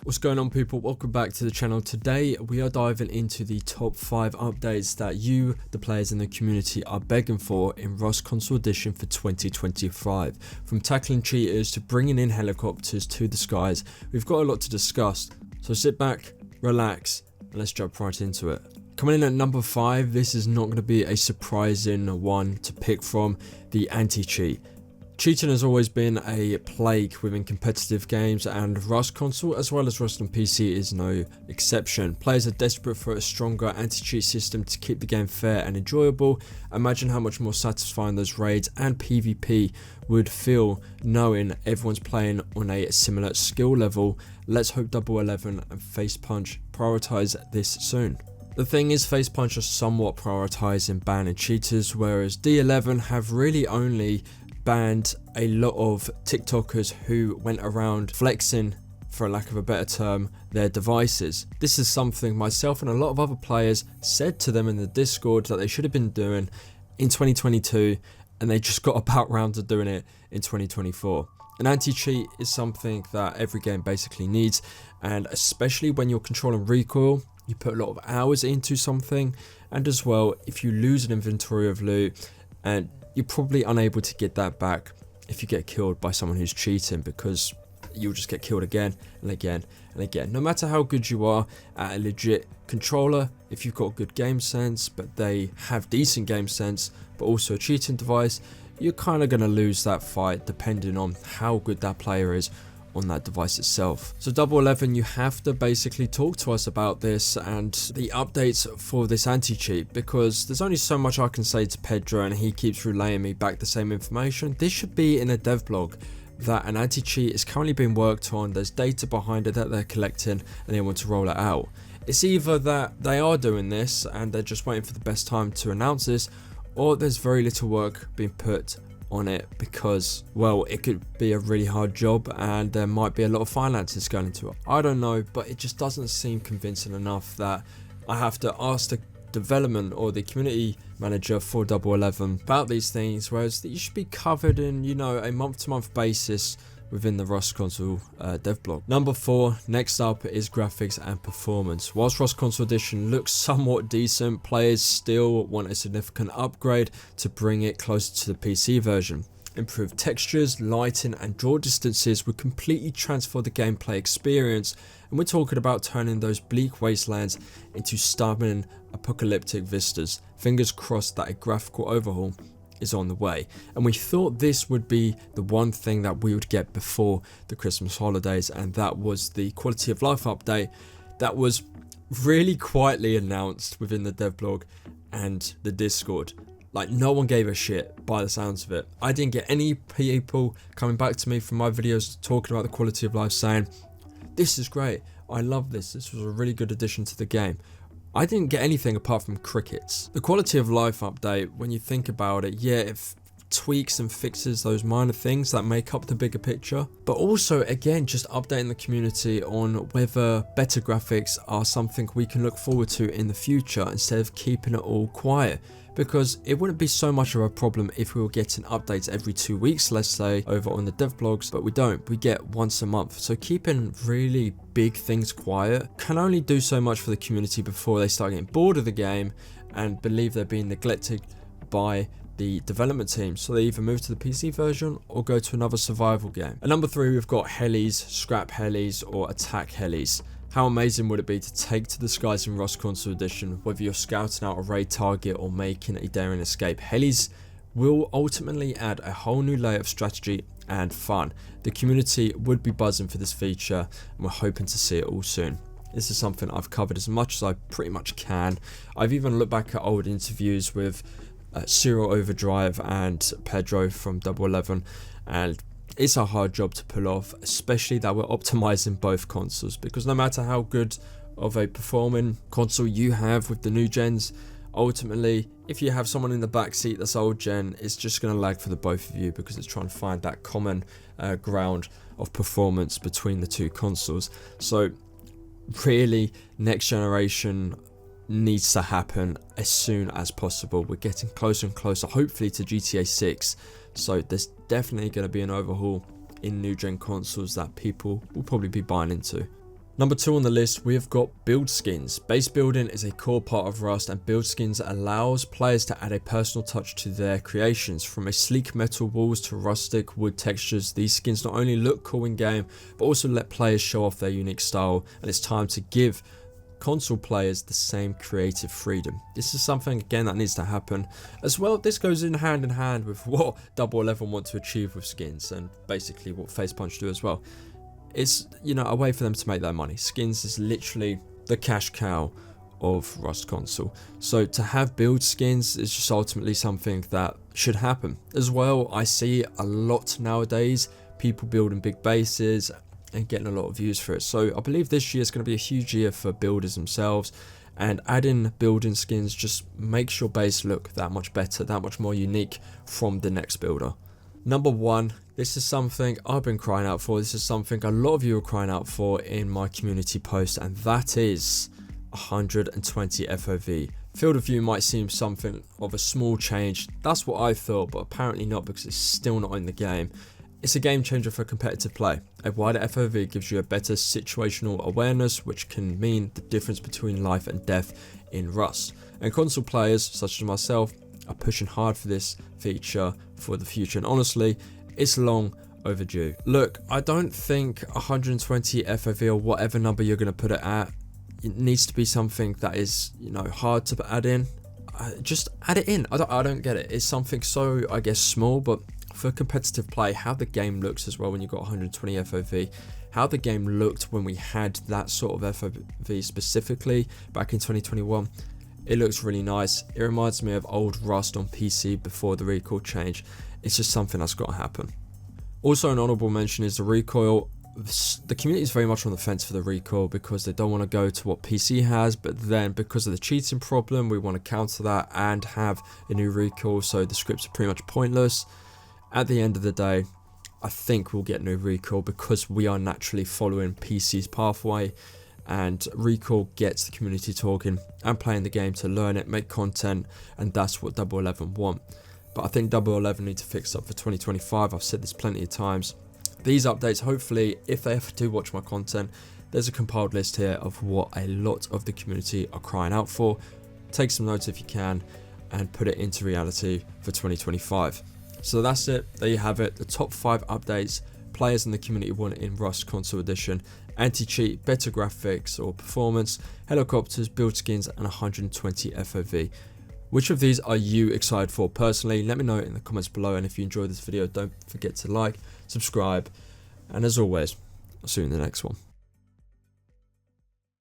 What's going on, people? Welcome back to the channel. Today we are diving into the top 5 updates that you, the players in the community, are begging for in Rust Console Edition for 2025. From tackling cheaters to bringing in helicopters to the skies, we've got a lot to discuss, so sit back, relax, and let's jump right into it. Coming in at number 5, this is not going to be a surprising one to pick from: the anti-cheat. Cheating has always been a plague within competitive games, and Rust Console as well as Rust on PC is no exception. Players are desperate for a stronger anti-cheat system to keep the game fair and enjoyable. Imagine how much more satisfying those raids and PvP would feel knowing everyone's playing on a similar skill level. Let's hope Double 11 and Face Punch prioritize this soon. The thing is, Face Punch are somewhat prioritizing banning cheaters, whereas D11 have really only banned a lot of TikTokers who went around flexing, for lack of a better term, their devices. This is something myself and a lot of other players said to them in the Discord that they should have been doing in 2022, and they just got about round to doing it in 2024. An anti-cheat is something that every game basically needs, and especially when you're controlling recoil, you put a lot of hours into something, and as well, if you lose an inventory of loot, and you're probably unable to get that back if you get killed by someone who's cheating, because you'll just get killed again and again and again. No matter how good you are at a legit controller, if you've got good game sense but they have decent game sense but also a cheating device, you're kind of going to lose that fight depending on how good that player is on that device itself. So Double 11, you have to basically talk to us about this and the updates for this anti-cheat, because there's only so much I can say to Pedro and he keeps relaying me back the same information. This should be in a dev blog that an anti-cheat is currently being worked on. There's data behind it that they're collecting and they want to roll it out. It's either that they are doing this and they're just waiting for the best time to announce this, or there's very little work being put on it because, well, it could be a really hard job and there might be a lot of finances going into it. I don't know, but it just doesn't seem convincing enough that I have to ask the development or the community manager for Double 11 about these things, whereas you should be covered in, you know, a month-to-month basis within the Rust Console dev blog. Number 4, next up, is graphics and performance. Whilst Rust Console Edition looks somewhat decent, players still want a significant upgrade to bring it closer to the PC version. Improved textures, lighting and draw distances would completely transform the gameplay experience, and we're talking about turning those bleak wastelands into stunning apocalyptic vistas. Fingers crossed that a graphical overhaul is on the way, and we thought this would be the one thing that we would get before the Christmas holidays, and that was the quality of life update that was really quietly announced within the dev blog and the Discord. Like, no one gave a shit by the sounds of it. I didn't get any people coming back to me from my videos talking about the quality of life saying, this is great, I love this was a really good addition to the game. I didn't get anything apart from crickets. The quality of life update, when you think about it, yeah, it tweaks and fixes those minor things that make up the bigger picture, but also, again, just updating the community on whether better graphics are something we can look forward to in the future instead of keeping it all quiet. Because it wouldn't be so much of a problem if we were getting updates every 2 weeks, let's say, over on the dev blogs, but we don't. We get once a month. So keeping really big things quiet can only do so much for the community before they start getting bored of the game and believe they're being neglected by the development team, so they either move to the PC version or go to another survival game. At number 3, we've got helis, scrap helis or attack helis. How amazing would it be to take to the skies in Rust Console Edition, whether you're scouting out a raid target or making a daring escape? Helis will ultimately add a whole new layer of strategy and fun. The community would be buzzing for this feature, and we're hoping to see it all soon. This is something I've covered as much as I pretty much can. I've even looked back at old interviews with Serial Overdrive and Pedro from Double 11, and it's a hard job to pull off, especially that we're optimizing both consoles, because no matter how good of a performing console you have with the new gens, ultimately if you have someone in the back seat that's old gen, it's just going to lag for the both of you, because it's trying to find that common ground of performance between the two consoles. So really, next generation needs to happen as soon as possible. We're getting closer and closer, hopefully, to GTA 6, so there's definitely going to be an overhaul in new gen consoles that people will probably be buying into. Number 2 on the list, we have got build skins. Base building is a core part of Rust, and build skins allows players to add a personal touch to their creations. From a sleek metal walls to rustic wood textures, these skins not only look cool in game, but also let players show off their unique style, and it's time to give console players the same creative freedom. This is something again that needs to happen as well. This goes in hand with what Double 11 want to achieve with skins, and basically what Face Punch do as well. It's, you know, a way for them to make their money. Skins is literally the cash cow of Rust console. So to have build skins is just ultimately something that should happen. As well, I see a lot nowadays, people building big bases and getting a lot of views for it. So I believe this year is going to be a huge year for builders themselves, and adding building skins just makes your base look that much better, that much more unique from the next builder. Number 1, this is something I've been crying out for. This is something a lot of you are crying out for in my community post, and that is 120 FOV. Field of view might seem something of a small change. That's what I thought, but apparently not, because it's still not in the game. It's a game changer for competitive play. A wider FOV gives you a better situational awareness, which can mean the difference between life and death in Rust. And console players, such as myself, are pushing hard for this feature for the future, and honestly, it's long overdue. Look, I don't think 120 FOV or whatever number you're going to put it at, it needs to be something that is, you know, hard to add in. Just add it in. I don't get it. It's something so, I guess, small, but for competitive play, how the game looks as well when you've got 120 FOV, how the game looked when we had that sort of FOV specifically back in 2021, it looks really nice. It reminds me of old Rust on PC before the recoil change. It's just something that's got to happen. Also, an honourable mention is the recoil. The community is very much on the fence for the recoil because they don't want to go to what PC has, but then because of the cheating problem, we want to counter that and have a new recoil, so the scripts are pretty much pointless. At the end of the day, I think we'll get new recoil because we are naturally following PC's pathway, and recoil gets the community talking and playing the game to learn it, make content, and that's what Double 11 want. But I think Double 11 need to fix up for 2025. I've said this plenty of times. These updates, hopefully, if they ever do watch my content, there's a compiled list here of what a lot of the community are crying out for. Take some notes if you can and put it into reality for 2025. So that's it. There you have it. The top 5 updates players in the community want in Rust Console Edition. Anti-cheat, better graphics or performance, helicopters, build skins, and 120 FOV. Which of these are you excited for personally? Let me know in the comments below, and if you enjoyed this video, don't forget to like, subscribe, and as always, I'll see you in the next one.